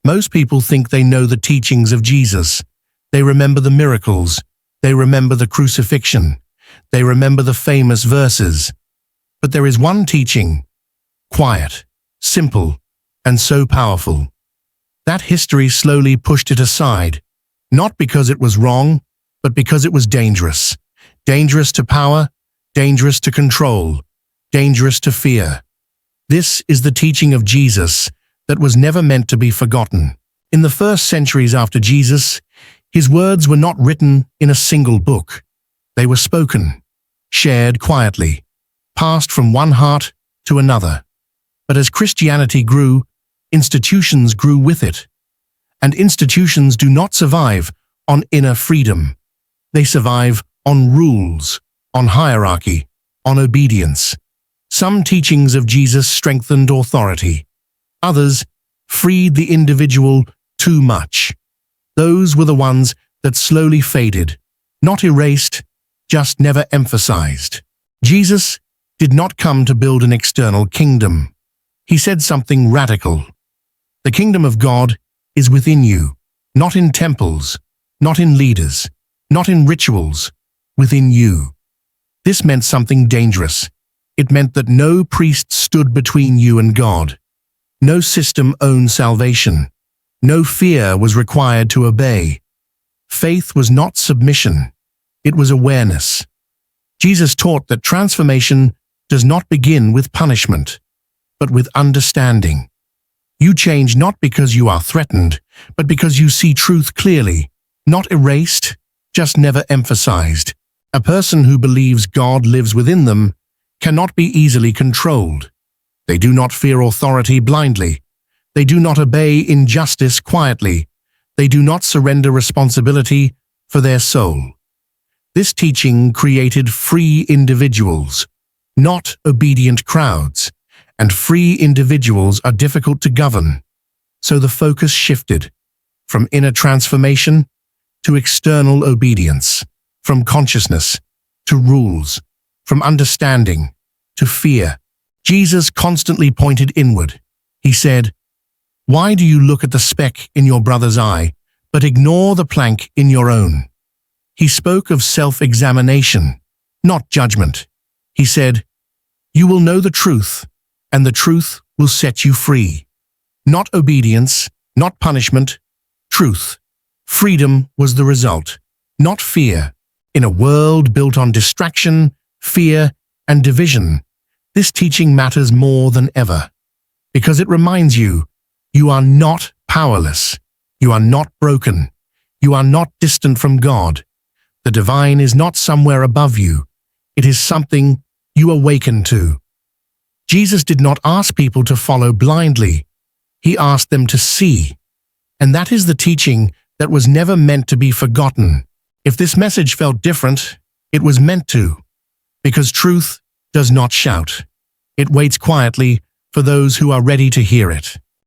Most people think they know the teachings of Jesus. They remember the miracles. They remember the crucifixion. They remember the famous verses. But there is one teaching, quiet, simple, and so powerful. That history slowly pushed it aside, not because it was wrong, but because it was dangerous. Dangerous to power, dangerous to control, dangerous to fear. This is the teaching of Jesus that was never meant to be forgotten. In the first centuries after Jesus, his words were not written in a single book. They were spoken, shared quietly, passed from one heart to another. But as Christianity grew, institutions grew with it. And institutions do not survive on inner freedom. They survive on rules, on hierarchy, on obedience. Some teachings of Jesus strengthened authority. Others freed the individual too much. Those were the ones that slowly faded, not erased, just never emphasized. Jesus did not come to build an external kingdom. He said something radical. The kingdom of God is within you, not in temples, not in leaders, not in rituals, within you. This meant something dangerous. It meant that no priest stood between you and God. No system owned salvation. No fear was required to obey. Faith was not submission. It was awareness. Jesus taught that transformation does not begin with punishment, but with understanding. You change not because you are threatened, but because you see truth clearly, not erased, just never emphasized. A person who believes God lives within them cannot be easily controlled. They do not fear authority blindly. They do not obey injustice quietly. They do not surrender responsibility for their soul. This teaching created free individuals, not obedient crowds, and free individuals are difficult to govern. So the focus shifted from inner transformation to external obedience, from consciousness to rules, from understanding to fear. Jesus constantly pointed inward. He said, "Why do you look at the speck in your brother's eye, but ignore the plank in your own?" He spoke of self-examination, not judgment. He said, "You will know the truth, and the truth will set you free." Not obedience, not punishment, truth. Freedom was the result, not fear. In a world built on distraction, fear, and division, this teaching matters more than ever, because it reminds you, you are not powerless. You are not broken. You are not distant from God. The divine is not somewhere above you. It is something you awaken to. Jesus did not ask people to follow blindly. He asked them to see. And that is the teaching that was never meant to be forgotten. If this message felt different, it was meant to. Because truth does not shout. It waits quietly for those who are ready to hear it.